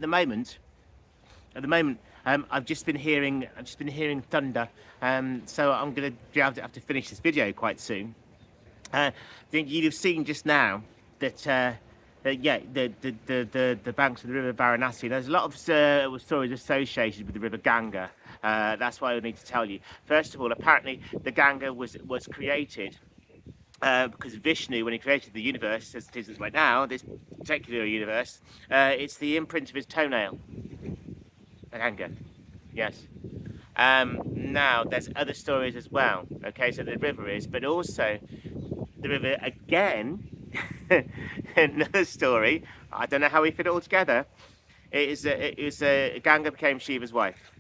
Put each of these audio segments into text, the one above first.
the moment, I've just been hearing thunder. So I'm going to have to finish this video quite soon. I think you'd have seen just now that, yeah, the banks of the river Varanasi. There's a lot of stories associated with the river Ganga. That's why I need to tell you. First of all, apparently the Ganga was created because Vishnu, when he created the universe, as it is right now, this particular universe, it's the imprint of his toenail. The Ganga, yes. Now, there's other stories as well. Okay, so the river is, but also the river again. Another story. I don't know how we fit it all together. Ganga became Shiva's wife.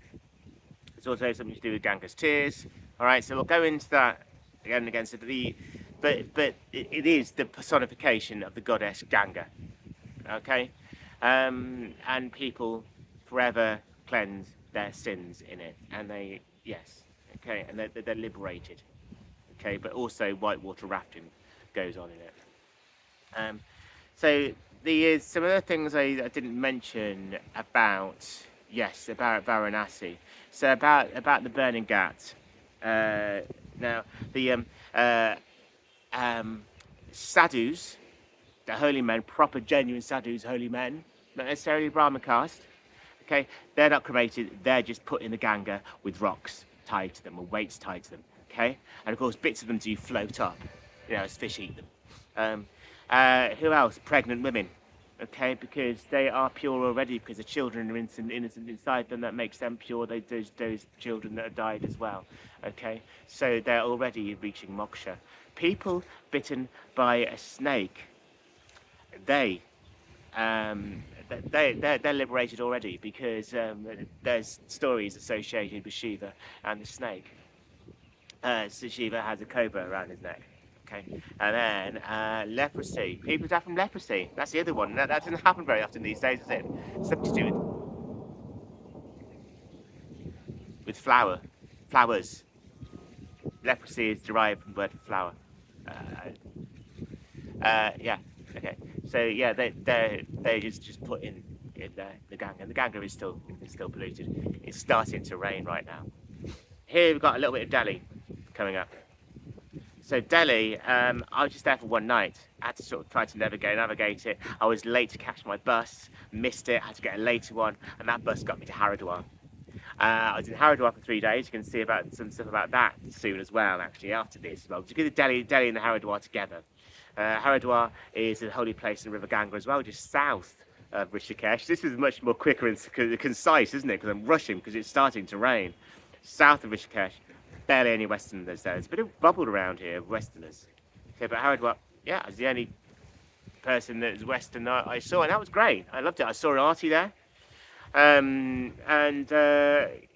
It's also something to do with Ganga's tears. All right, so we'll go into that again and again. So but it is the personification of the goddess Ganga. Okay, and people forever cleanse their sins in it, and okay, and they're liberated. Okay, but also whitewater rafting goes on in it. So there's some other things I didn't mention about Varanasi. So about the burning ghats. Now the sadhus, the holy men, proper genuine sadhus, holy men, not necessarily Brahma caste. Okay, they're not cremated. They're just put in the Ganga with rocks tied to them or weights tied to them. Okay, and of course bits of them do float up, as fish eat them. Who else? Pregnant women, okay, because they are pure already because the children are innocent inside them. That makes them pure. Those children that have died as well, okay, so they're already reaching moksha. People bitten by a snake, they're liberated already because there's stories associated with Shiva and the snake. So Shiva has a cobra around his neck. Okay, and then leprosy. People die from leprosy. That's the other one. That doesn't happen very often these days, does it? Something to do with flowers. Leprosy is derived from the word for flower. Yeah. Okay. So yeah, they just put in the Ganga, and the Ganga is still polluted. It's starting to rain right now. Here we've got a little bit of Delhi coming up. So Delhi, I was just there for one night. I had to sort of try to navigate it. I was late to catch my bus, missed it, had to get a later one, and that bus got me to Haridwar. I was in Haridwar for 3 days. You can see about some stuff about that soon as well, actually, after this as well. To get the Delhi and the Haridwar together. Haridwar is a holy place in the River Ganga as well, just south of Rishikesh. This is much more quicker and concise, isn't it? Because I'm rushing because it's starting to rain. South of Rishikesh. Barely any Westerners there. There's a bit of bubble around here, Westerners. Okay, but Haridwar, yeah, I was the only person that was Western I saw, and that was great. I loved it. I saw Aarti there.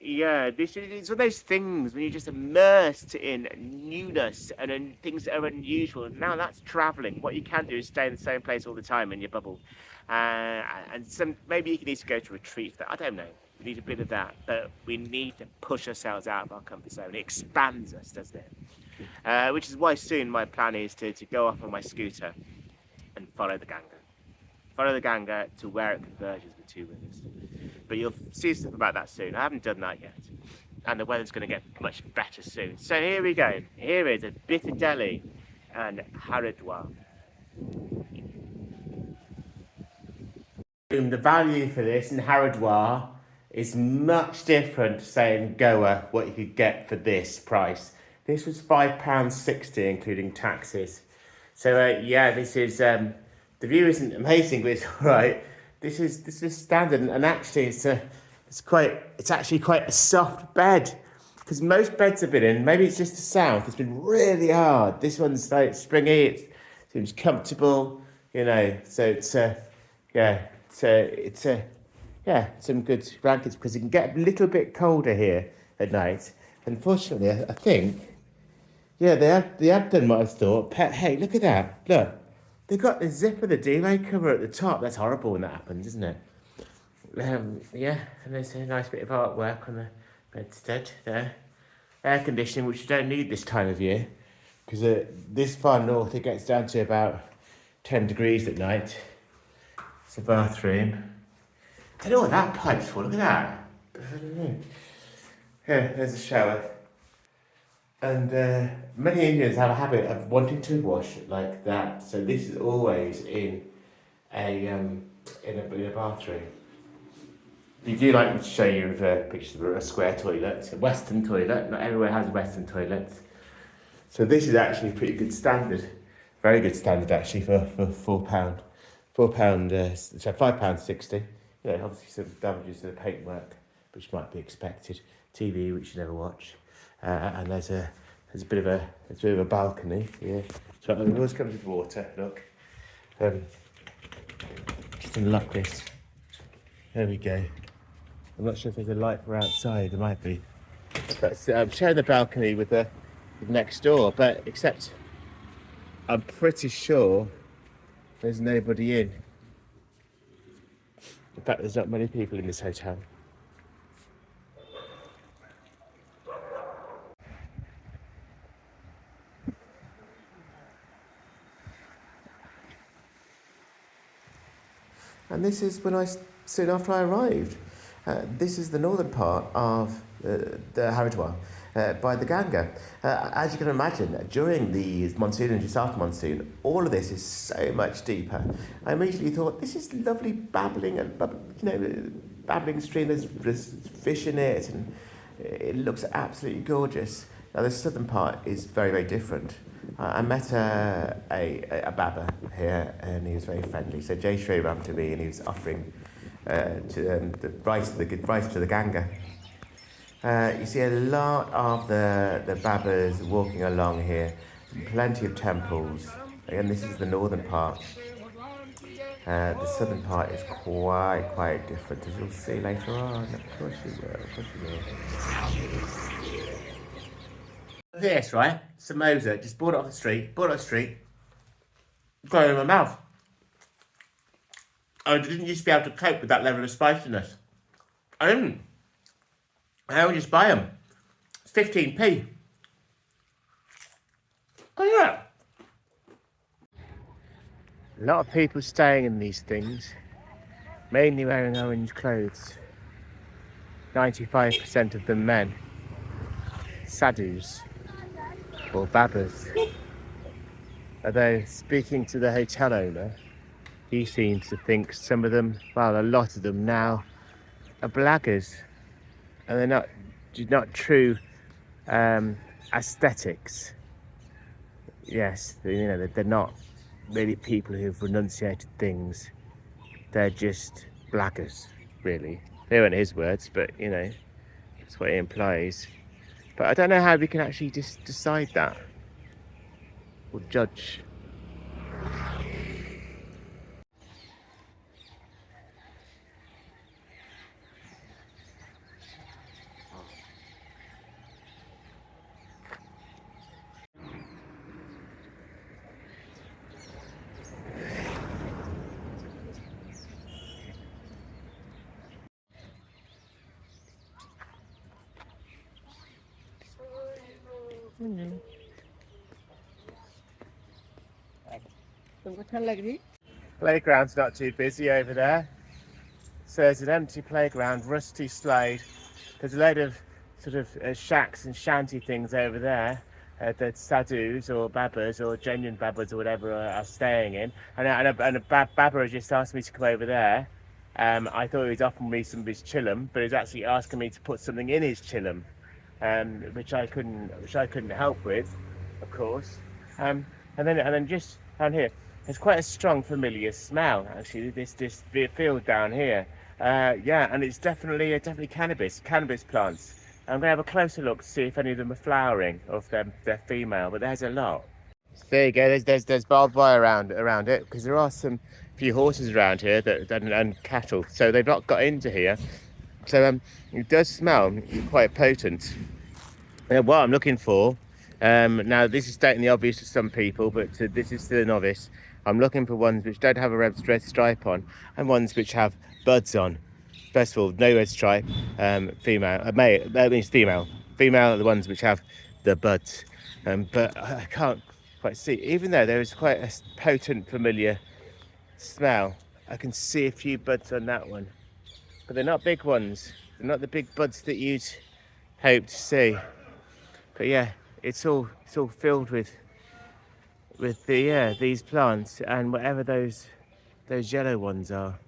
Yeah, it's one of those things when you're just immersed in newness and in things that are unusual. Now that's travelling. What you can do is stay in the same place all the time in your bubble. And maybe you need to go to retreat for that. I don't know. We need a bit of that, but we need to push ourselves out of our comfort zone. It expands us, doesn't it? Which is why soon my plan is to go off on my scooter and follow the Ganga. Follow the Ganga to where it converges with two rivers. But you'll see stuff about that soon. I haven't done that yet. And the weather's going to get much better soon. So here we go. Here is a bit of Delhi and Haridwar. The value for this in Haridwar is much different to, say, in Goa, what you could get for this price. This was £5.60, including taxes. So, yeah, this is... the view isn't amazing, but it's all right. This is standard, and actually it's actually quite a soft bed, because most beds I've been in, maybe it's just the south, it's been really hard. This one's like springy, it seems comfortable, so it's some good blankets, because it can get a little bit colder here at night. Unfortunately, I think, yeah, they have done what I thought. Hey, look at that, look. They've got the zip of the duvet cover at the top. That's horrible when that happens, isn't it? Yeah, and there's a nice bit of artwork on the bedstead there. Air conditioning, which you don't need this time of year, because this far north it gets down to about 10 degrees at night. It's a bathroom. I don't know what that pipe's for. Look at that. Here, there's a shower. And many Indians have a habit of wanting to wash like that. So this is always in a bathroom. You do like to show you pictures of a square toilet, a Western toilet. Not everywhere has Western toilets. So this is actually a pretty good standard, very good standard actually for £4, so £5.60. You know, obviously some damages to the paintwork, which might be expected. TV, which you never watch, and there's a bit of a balcony. Yeah, so it always comes with water. Look, just unlock this. There we go. I'm not sure if there's a light for outside. There might be. But I'm sharing the balcony with the next door, but except I'm pretty sure there's nobody in. In fact, there's not many people in this hotel. And this is when soon after I arrived. This is the northern part of the Haridwar by the Ganga. As you can imagine, during the monsoon and just after monsoon, all of this is so much deeper. I immediately thought, this is lovely babbling stream. There's fish in it, and it looks absolutely gorgeous. Now the southern part is very, very different. I met a Baba here, and he was very friendly. So Jai Shri Ram to me, and he was offering the rice to the Ganga. You see a lot of the Babas walking along here, plenty of temples. Again, this is the northern part. The southern part is quite different, as you'll see later on. Of course you will. This, right? Samosa, just bought it off the street, got it in my mouth. I didn't used to be able to cope with that level of spiciness. I didn't. I would just buy them. It's 15p. Oh yeah. A lot of people staying in these things, mainly wearing orange clothes. 95% of them men. Sadhus. Or Babas. Although, speaking to the hotel owner, he seems to think some of them, well, a lot of them now, are blaggers. And they're not true aesthetics. Yes, they're not really people who've renunciated things. They're just blaggers, really. They weren't his words, but, that's what he implies. But I don't know how we can actually just decide that or judge. Playground's not too busy over there. So there's an empty playground, rusty slide. There's a load of sort of shacks and shanty things over there that sadhus or babas or genuine babas or whatever are staying in. And a baba has just asked me to come over there. I thought he was offering me some of his chillum, but he's actually asking me to put something in his chillum, which I couldn't help with, of course. And then just down here, there's quite a strong familiar smell actually. This field down here, and it's definitely cannabis plants. I'm gonna have a closer look to see if any of them are flowering or if they're female, but there's a lot. There you go. There's barbed wire around it because there are some few horses around here and cattle, so they've not got into here. So it does smell quite potent. What I'm looking for, now this is stating the obvious to some people, but this is still a novice. I'm looking for ones which don't have a red stripe on and ones which have buds on. First of all, no red stripe, female. Male, that means female. Female are the ones which have the buds. But I can't quite see. Even though there is quite a potent, familiar smell, I can see a few buds on that one. but they're not big ones. They're not the big buds that you'd hope to see. But yeah, it's all filled with these plants and whatever those yellow ones are.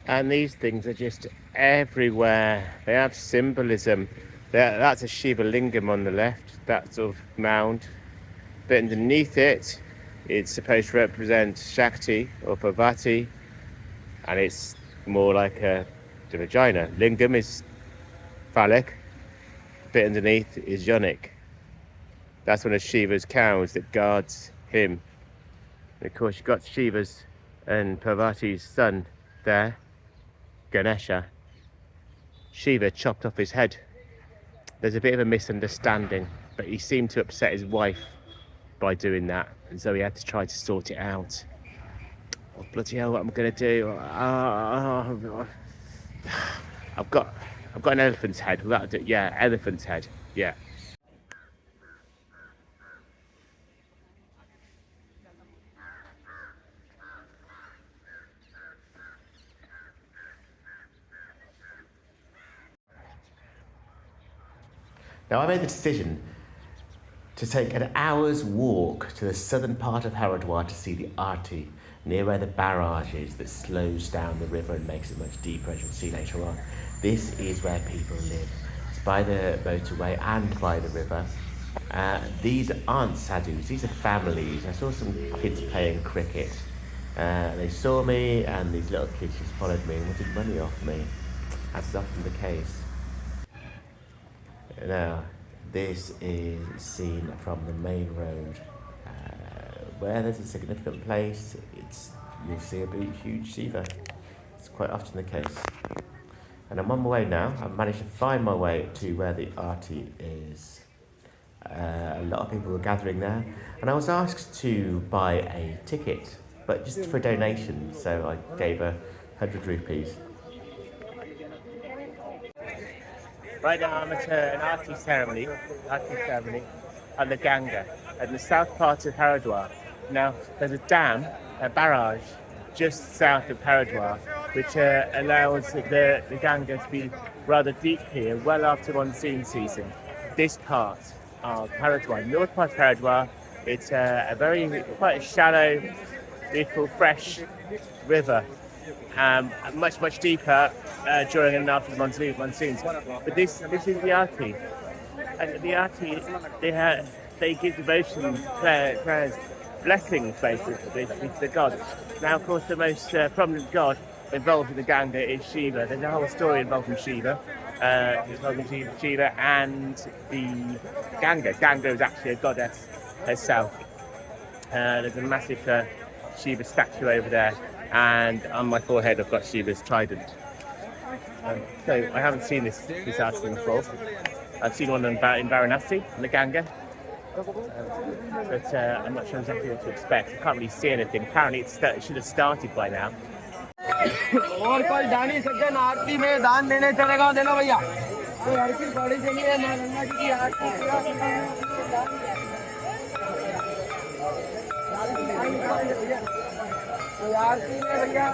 And these things are just everywhere. They have symbolism. That's a Shiva Lingam on the left, that sort of mound. But underneath it, it's supposed to represent Shakti or Parvati, and it's more like the vagina. Lingam is phallic, bit underneath is yonic. That's one of Shiva's cows that guards him. And of course, you've got Shiva's and Parvati's son there, Ganesha. Shiva chopped off his head. There's a bit of a misunderstanding, but he seemed to upset his wife by doing that, and so he had to try to sort it out. Oh, bloody hell, what am I going to do? I've got an elephant's head. That'll do. Yeah, elephant's head. Yeah. Now, I made the decision to take an hour's walk to the southern part of Haridwar to see the Aarti, near where the barrage is that slows down the river and makes it much deeper, as you'll see later on. This is where people live. It's by the motorway and by the river. These aren't sadhus, these are families. I saw some kids playing cricket. They saw me, and these little kids just followed me and wanted money off me, as is often the case. Now, this is seen from the main road. Where there's a significant place, you'll see a big, huge Shiva. It's quite often the case. And I'm on my way now. I've managed to find my way to where the Aarti is. A lot of people were gathering there, and I was asked to buy a ticket, but just for a donation, so I gave 100 rupees. Right now I'm at an Aarti ceremony on the Ganga, in the south part of Haridwar. Now, there's a dam, a barrage, just south of Haridwar, which allows the Ganga to be rather deep here, well after monsoon season. This part of Haridwar, north part of Haridwar, it's quite a shallow, beautiful, fresh river. Much deeper during and after the monsoons. But this is the Aarti. And the Aarti, they give devotion, prayers, blessings basically to the gods. Now, of course, the most prominent god involved in the Ganga is Shiva. There's a whole story involving Shiva. Shiva and the Ganga. Ganga is actually a goddess herself. There's a massive Shiva statue over there, and on my forehead I've got Shiva's trident. So I haven't seen this Aarti before. I've seen one in Varanasi, in the Ganga, but I'm not sure exactly what to expect. I can't really see anything. Apparently it should have started by now. और कोई दानी सज्जन आरती में दान देने चलेगा देना भैया कोई आरती बड़ी देनी है मां गंगा जी की आरती कोई आरती में भैया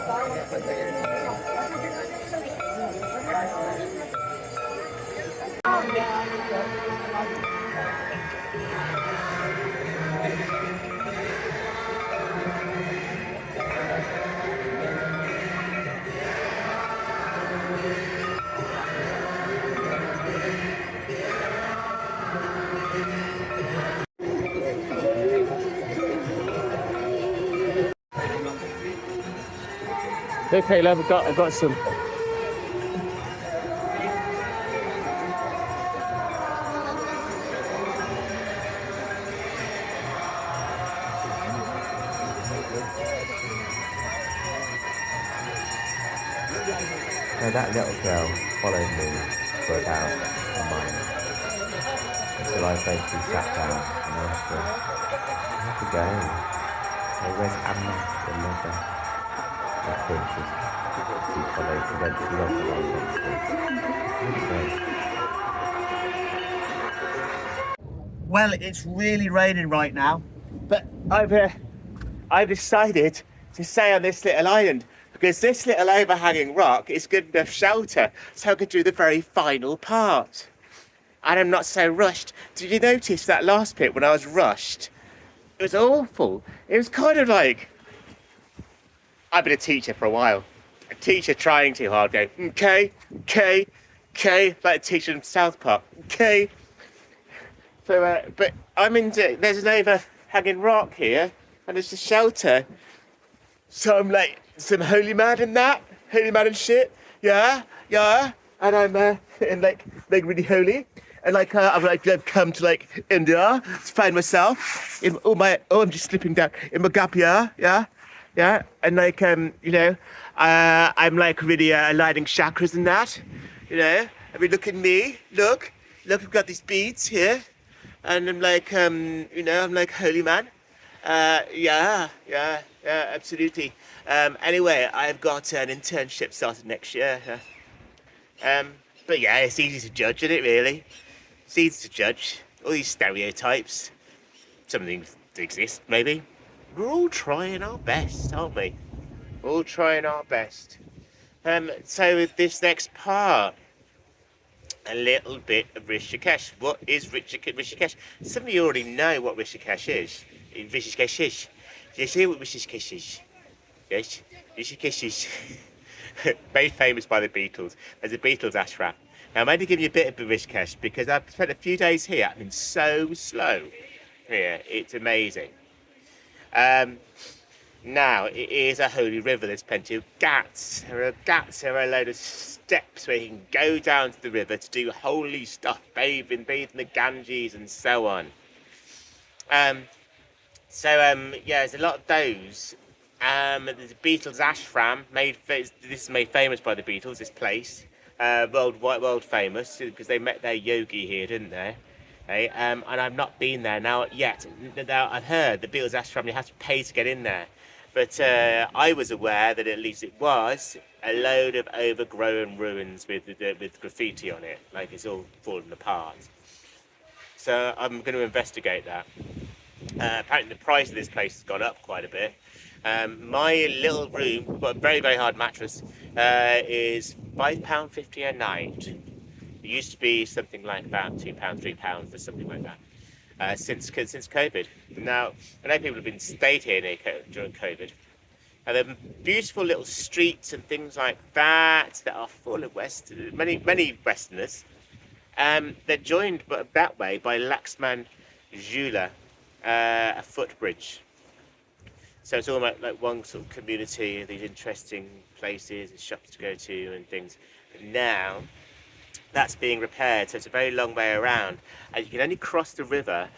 Okay, love, I've got some. Now that little girl followed me for about a mile until I basically sat down and asked her, "I have to go. Hey, where's Amma, the mother?" I think she followed, she went Well, it's really raining right now, but over I've decided to stay on this little island because this little overhanging rock is good enough shelter so I could do the very final part. And I'm not so rushed. Did you notice that last bit when I was rushed? It was awful. It was kind of like, I've been a teacher for a while. A teacher trying too hard, go, okay, like a teacher in South Park, okay. So, but there's an overhanging rock here, and there's a shelter. So I'm like some holy man and shit, yeah. And I'm and like really holy, and like I've come to like India to find myself in I'm just slipping down in my gap year, yeah, and like I'm like really aligning chakras and that, I mean look at me, look, I've got these beads here, and I'm like I'm like holy man, yeah, absolutely. Anyway, I've got an internship started next year. But yeah, it's easy to judge, isn't it, really? It's easy to judge. All these stereotypes. Some things exist, maybe. We're all trying our best, aren't we? All trying our best. So with this next part, a little bit of Rishikesh. What is Rishikesh? Some of you already know what Rishikesh is. Rishikesh is. Do you see what Rishikesh is? Yes, Rishikesh is made famous by the Beatles. There's a Beatles ashram. Now I'm only giving you a bit of Rishikesh because I've spent a few days here. I've been so slow here. It's amazing. Now, it is a holy river. There's plenty of ghats. There are a load of steps where you can go down to the river to do holy stuff, bathe in the Ganges and so on. Yeah, there's a lot of those. There's a Beatles ashram. This is made famous by the Beatles, this place. World famous, because they met their yogi here, didn't they? Hey, and I've not been there now yet. Now, I've heard the Beatles ashram, you have to pay to get in there. But I was aware that at least it was a load of overgrown ruins with graffiti on it, like it's all fallen apart. So I'm going to investigate that. Apparently the price of this place has gone up quite a bit. My little room, got a very, very hard mattress, is £5.50 a night. It used to be something like about £2, £3 for something like that. Since COVID. Now, I know people have been stayed here during COVID. And there are beautiful little streets and things like that are full of many Westerners. They're joined that way by Laxman Jula, a footbridge. So it's all about like one sort of community, these interesting places and shops to go to and things. But now that's being repaired, so it's a very long way around, and you can only cross the river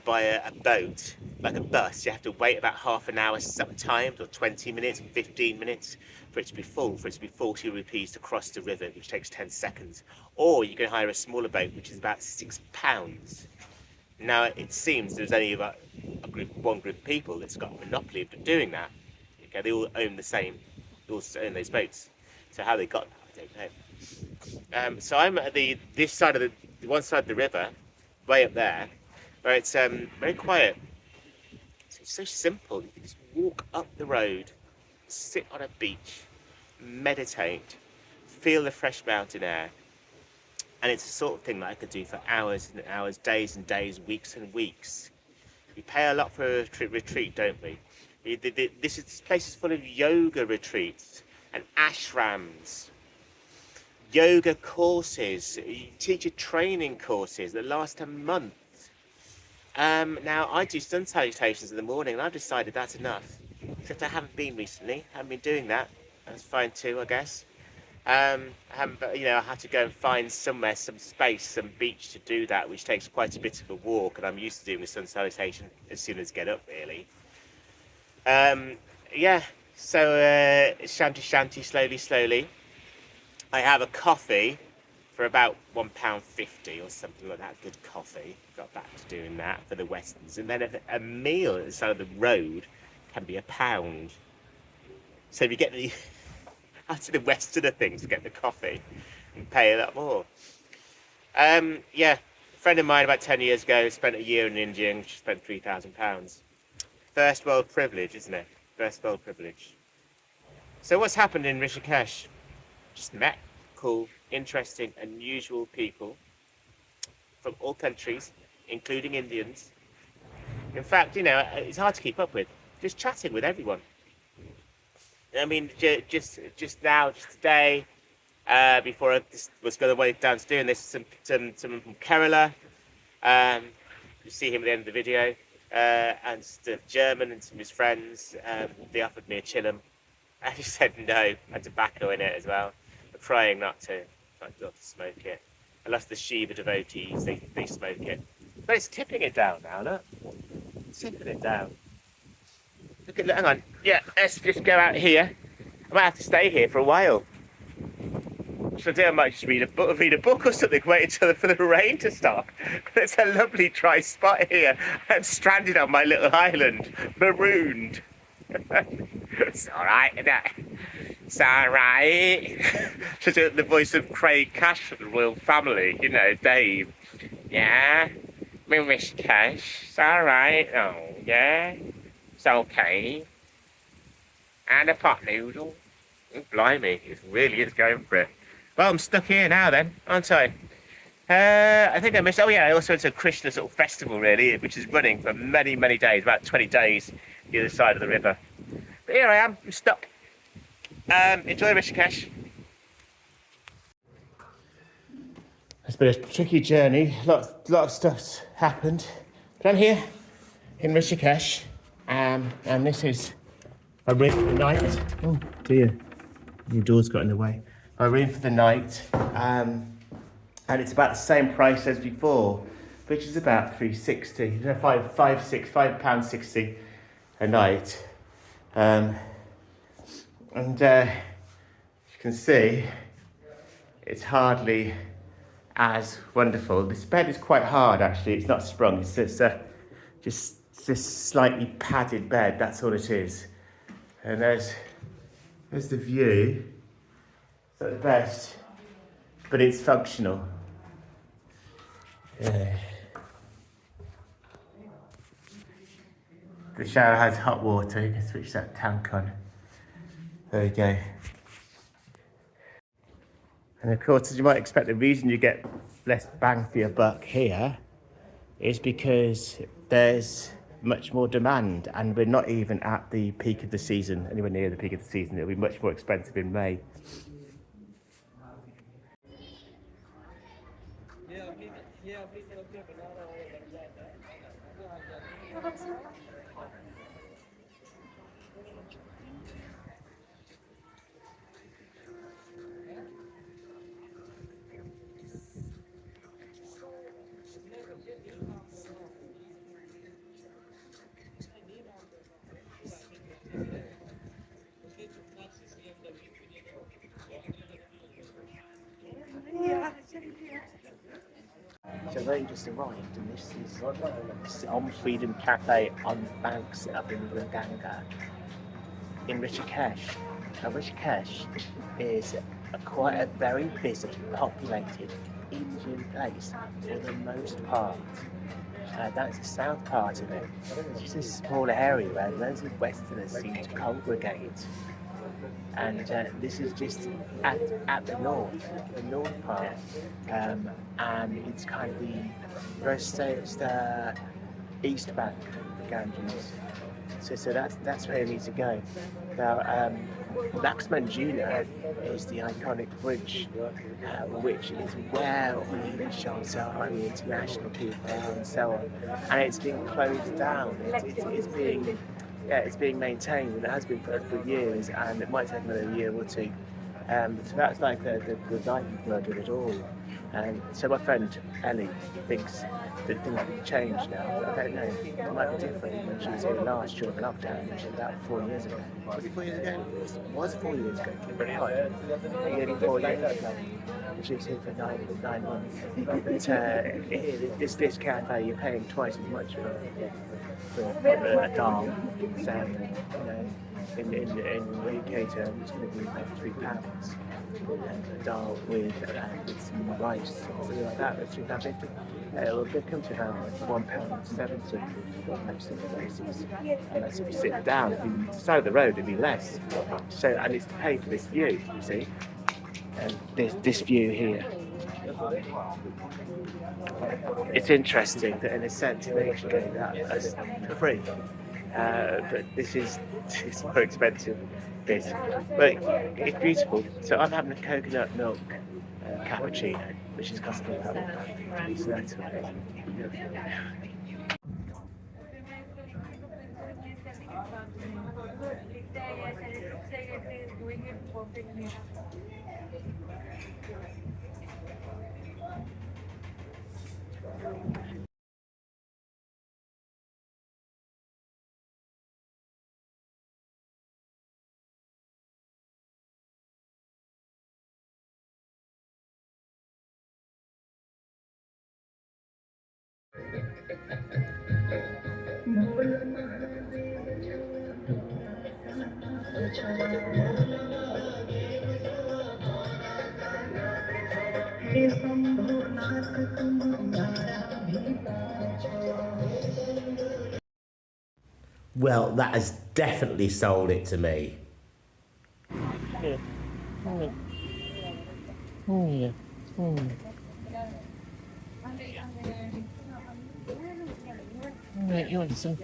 by a boat, like a bus. You have to wait about half an hour sometimes, or 20 minutes, 15 minutes for it to be full, for it to be 40 rupees to cross the river, which takes 10 seconds. Or you can hire a smaller boat, which is about £6. Now it seems there's only about one group of people that's got a monopoly of doing that. Okay, they all own they all own those boats. So how they got that, I don't know. So I'm at this side of the one side of the river, way up there, where it's very quiet. It's so simple. You can just walk up the road, sit on a beach, meditate, feel the fresh mountain air, and it's the sort of thing that I could do for hours and hours, days and days, weeks and weeks. We pay a lot for a retreat, don't we? This place is full of yoga retreats and ashrams. Yoga courses, teacher training courses that last a month. Now, I do sun salutations in the morning, and I've decided that's enough. Except I haven't been recently. I haven't been doing that. That's fine too, I guess. I have to go and find somewhere, some space, some beach to do that, which takes quite a bit of a walk, and I'm used to doing the sun salutation as soon as I get up, really. So shanty, slowly. I have a coffee for about £1.50 or something like that. Good coffee. Got back to doing that for the Westerns. And then a meal at the side of the road can be £1. So if you get after the Westerner things, to get the coffee and pay a lot more. A friend of mine about 10 years ago spent a year in India and she spent £3,000. First world privilege, isn't it? First world privilege. So what's happened in Rishikesh? Just met cool, interesting, unusual people from all countries, including Indians. In fact, it's hard to keep up with. Just chatting with everyone. I mean, just now, just today, before I was going away down to doing this, someone from Kerala. You see him at the end of the video, and just a German and some of his friends. They offered me a chillum. I just said no. Had tobacco in it as well. I'm trying not to smoke it. A lot of the Shiva devotees, they smoke it. But it's tipping it down now, look. It's tipping it down. Look, hang on. Yeah, let's just go out here. I might have to stay here for a while. So I do, I might just read a book or something, wait until for the rain to stop. It's a lovely dry spot here. I'm stranded on my little island, marooned. It's alright, isn't it? It's alright. Just the voice of Craig Cash from the royal family, Dave. Yeah, me wish Cash. It's alright. Oh, yeah. It's okay. And a pot noodle. Oh, blimey, it really is going for it. Well, I'm stuck here now then, aren't I? I think I missed, also it's a Krishna sort of festival really, which is running for many, many days, about 20 days, the other side of the river. But here I am, I'm stuck. Enjoy Rishikesh. It's been a tricky journey, a lot of stuff's happened. But I'm here in Rishikesh, and this is a room for the night. Oh dear, the door's got in the way. A room for the night, and it's about the same price as before, which is about £3.60, £5.60 a night. And you can see it's hardly as wonderful. This bed is quite hard actually, it's not sprung, it's just this slightly padded bed, that's all it is. And there's the view. It's not the best, but it's functional. Yeah. The shower has hot water, you can switch that tank on. There you go. And of course, as you might expect, the reason you get less bang for your buck here is because there's much more demand, and we're not even at the peak of the season, anywhere near the peak of the season. It'll be much more expensive in May. So they just arrived, and this is on Freedom Cafe on the banks up in the Ganga in Rishikesh. Now Rishikesh is quite a very busy, populated Indian place for the most part. That's the south part of it. It's just a small area where loads of Westerners seem to congregate. And this is just at the north part, and it's kind of the east bank of the Ganges. So that's where you need to go. Now, Lakshmanjula is the iconic bridge, which is where all the shows are, the international people and so on. And it's being closed down. It's being maintained, and it has been for years, and it might take another year or two. So that's like the lifeblood of it all. So my friend Ellie thinks that things have changed now. I don't know, it might be different. When she was here last during lockdown, which was about 4 years ago. Was it 4 years ago? It was 4 years ago. Nearly 4 years ago. She was here for nine months. But this cafe, you're paying twice as much for a dal. So, in UK terms, it's going to be about £3. dal with some rice or something like that. That's £3.50. It'll come to around £1.70 for most of the places. Unless if you sit down, if you side of the road, it'd be less. So, and it's to pay for this view, you see. And this view here. It's interesting that in a sense they should get that as free. But it's more expensive bit. But it's beautiful. So I'm having a coconut milk cappuccino, which is costing about £1.50. So that's amazing. Well, that has definitely sold it to me. Yeah. Yeah. You want some?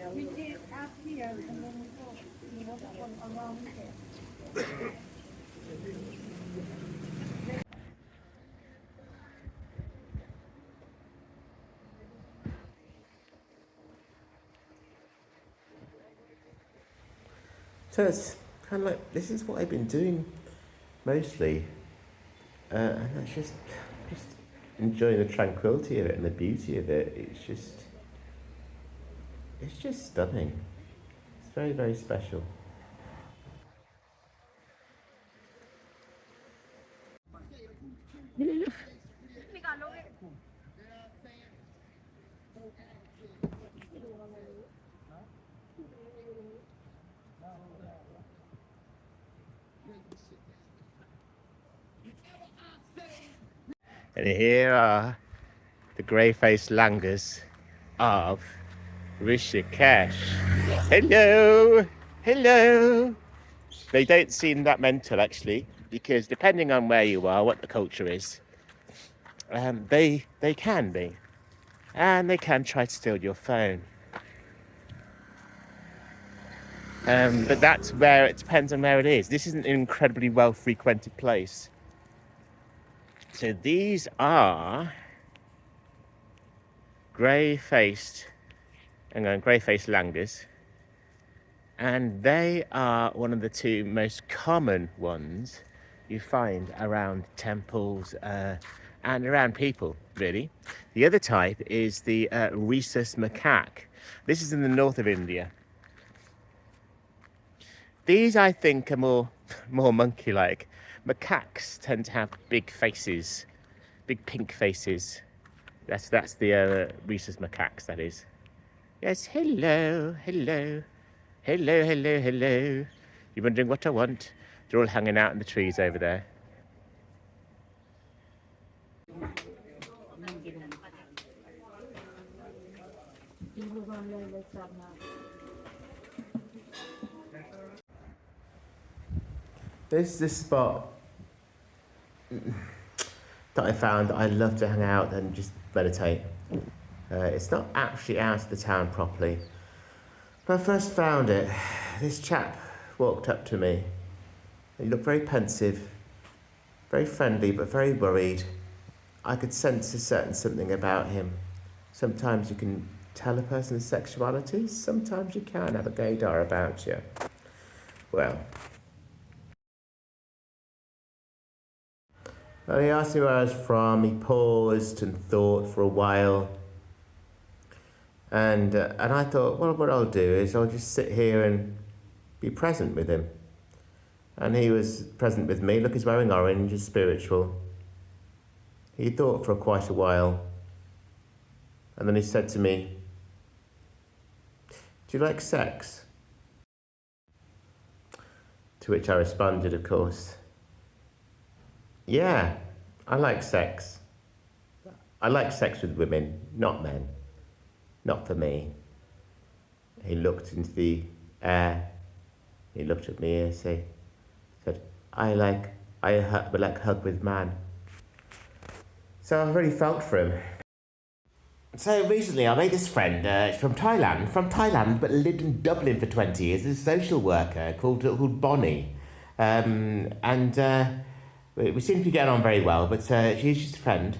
So it's kind of like, this is what I've been doing mostly. And that's just enjoying the tranquility of it and the beauty of it. It's just stunning. It's very, very special. And here are the grey-faced langurs of Rishikesh. Hello! Hello! They don't seem that mental actually, because depending on where you are, what the culture is, they can be. And they can try to steal your phone. But that's where it depends on where it is. This isn't an incredibly well-frequented place. So these are grey-faced langurs, and they are one of the two most common ones you find around temples and around people, really. The other type is the rhesus macaque. This is in the north of India. These, I think, are more monkey-like. Macaques tend to have big faces, big pink faces. That's the rhesus macaques, that is. Yes, hello, hello, hello, hello, hello. You're wondering what I want? They're all hanging out in the trees over there. There's this spot that I found that I love to hang out and just meditate. It's not actually out of the town properly. When I first found it, this chap walked up to me. He looked very pensive, very friendly, but very worried. I could sense a certain something about him. Sometimes you can tell a person's sexuality, sometimes you can have a gaydar about you. Well, he asked me where I was from. He paused and thought for a while. And I thought, well, what I'll do is I'll just sit here and be present with him. And he was present with me. Look, he's wearing orange, he's spiritual. He thought for quite a while. And then he said to me, do you like sex? To which I responded, of course, Yeah, I like sex. I like sex with women, not men. Not for me. He looked into the air. He looked at me and said, would like hug with man. So I really felt for him. So recently I made this friend from Thailand, but lived in Dublin for 20 years as a social worker called Bonnie. We seem to be getting on very well, but she's just a friend.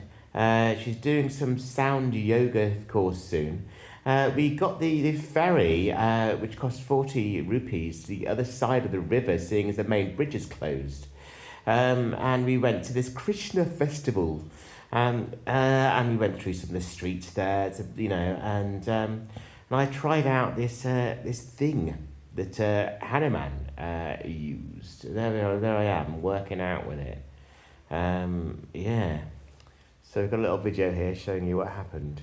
She's doing some sound yoga course soon. We got the ferry, which cost 40 rupees, to the other side of the river, seeing as the main bridge is closed. And we went to this Krishna festival. And we went through some of the streets there, and I tried out this thing that Hanuman used. There I am, working out with it. Yeah. So we've got a little video here showing you what happened.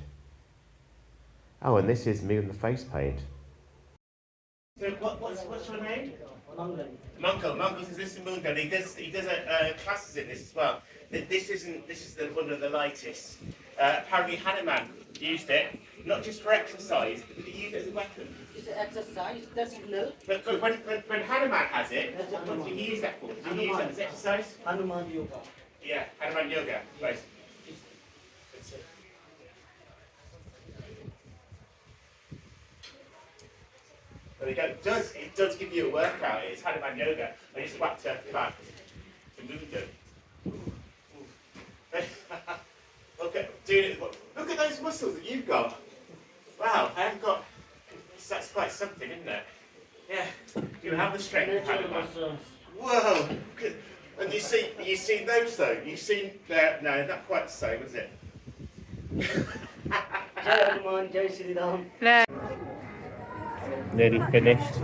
Oh, and this is me on the face paint. So what's your name? Mangal says this is Mungo. He does classes in this as well. This is one of the lightest. Apparently Hanuman used it not just for exercise, but he used it as a weapon. It's an exercise, doesn't look. But when Hanuman has it, what do he use that for? Do he use that as exercise? Hanuman yoga. Yeah, Hanuman yoga. Right. There we go. It does give you a workout. It's Hanuman yoga. I just whacked her back to Mundo. Look at those muscles that you've got. Wow, I haven't got. That's quite something, isn't it? Yeah. You have the strength of Hanuman. Whoa. And you see those though. You seen there? No, not quite the same, is it? Jai Hanuman, Jai Shri Ram. No. Nearly finished.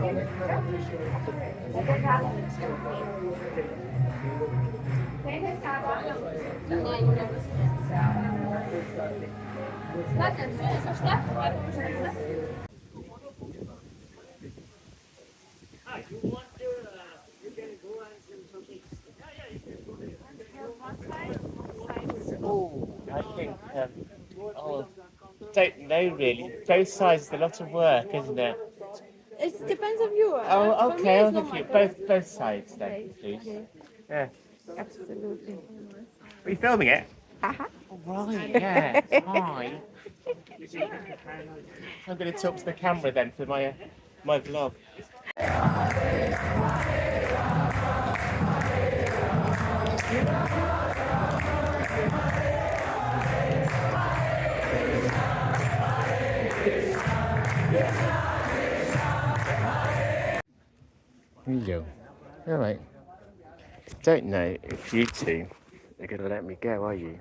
I think, don't know really. Both sides is a lot of work, isn't it? It depends on you. Oh, For me, okay. it's I'll not give my you preference. both sides then, Okay, please. okay. Yeah. Absolutely. Are you filming it? Haha. Right. Yeah. Hi. I'm going to talk to the camera then for my vlog. Here you go. All right. Don't know if you two are going to let me go, are you?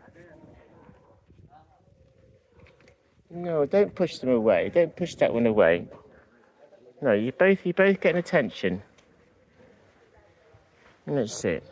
No, don't push them away. Don't push that one away. No, you both getting attention. Let's sit.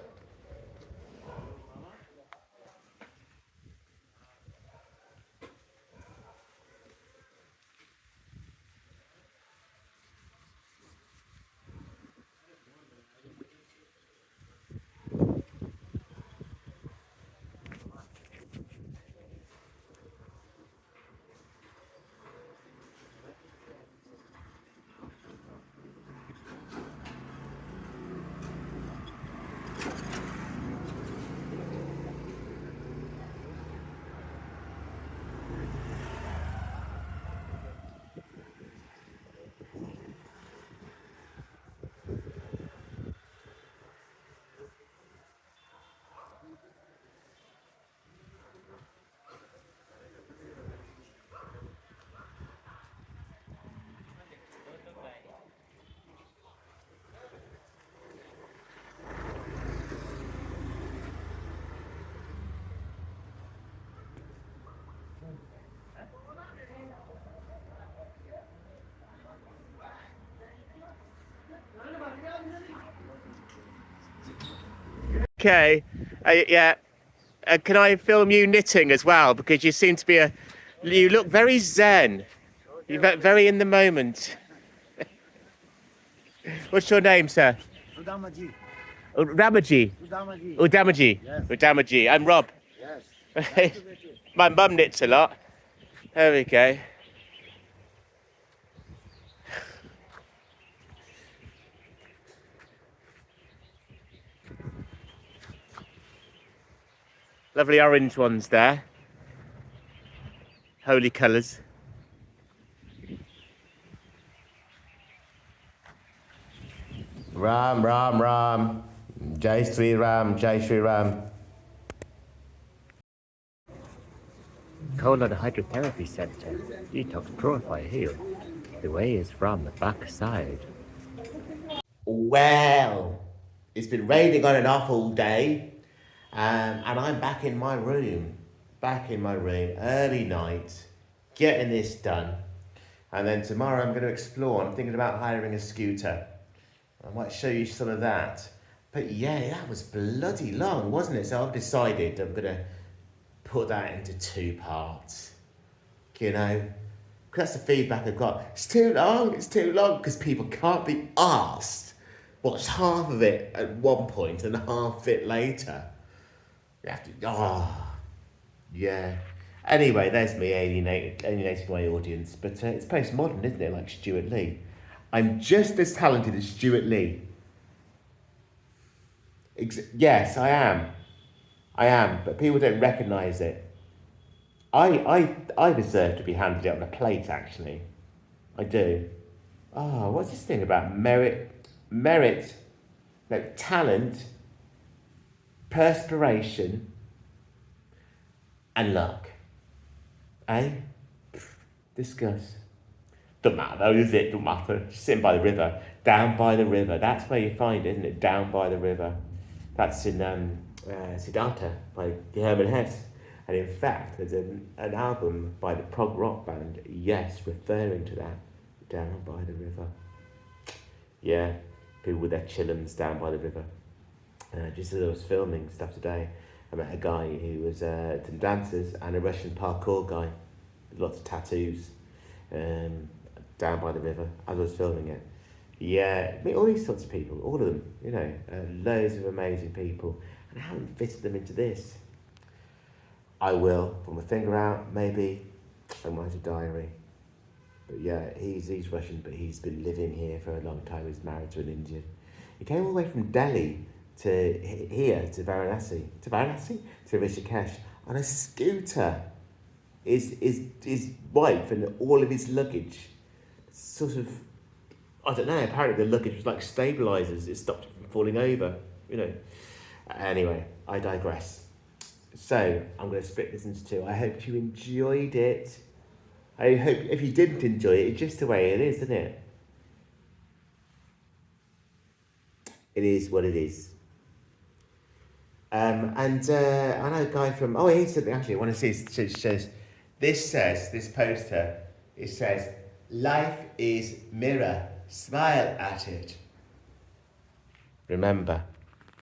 Okay, yeah. Can I film you knitting as well? Because you seem to be you look very zen. You're very in the moment. What's your name, sir? Ramaji. Udamaji. Udamaji. I'm Rob. Yes. My mum knits a lot. There we go. Lovely orange ones there. Holy colours. Ram, Ram, Ram. Jai Sri Ram, Jai Sri Ram. Colon Hydrotherapy Centre. Detox, purify, heal. The way is from the back side. Well, it's been raining on and off all day, and I'm back in my room. Early night, getting this done. And then tomorrow I'm going to explore. I'm thinking about hiring a scooter. I might show you some of that. But yeah, that was bloody long, wasn't it? So I've decided I'm going to put that into 2 parts. You know, that's the feedback I've got. It's too long, because people can't be asked. Watch half of it at one point and half of it later. You have to, yeah. Anyway, there's me alienating my audience. But it's postmodern, isn't it? Like Stuart Lee. I'm just as talented as Stuart Lee. Yes, I am. But people don't recognise it. I deserve to be handed it on a plate, actually. I do. Oh, what's this thing about merit, no, talent, perspiration, and luck? Eh? Discuss. Don't matter though, is it? Don't matter. Just sitting by the river. Down by the river. That's where you find it, isn't it? Down by the river. That's in Siddhartha by Herman Hesse. And in fact, there's an album by the prog rock band, Yes, referring to that. Down by the river. Yeah, people with their chillums down by the river. Just as I was filming stuff today, I met a guy who was some dancers and a Russian parkour guy with lots of tattoos down by the river as I was filming it. Yeah, I mean, all these sorts of people, all of them, you know, loads of amazing people. And I haven't fitted them into this. I will, put my finger out, maybe, and write a diary. But yeah, he's Russian, but he's been living here for a long time. He's married to an Indian. He came all the way from Delhi to here, to Varanasi, to Rishikesh, on a scooter. His wife and all of his luggage, sort of, I don't know, apparently the luggage was like stabilisers. It stopped him from falling over, you know. Anyway, I digress. So, I'm going to split this into 2. I hope you enjoyed it. I hope if you didn't enjoy it, it's just the way it is, isn't it? It is what it is. And I know a guy from, here's something actually I want to see. It says, this poster, it says, life is mirror, smile at it. Remember.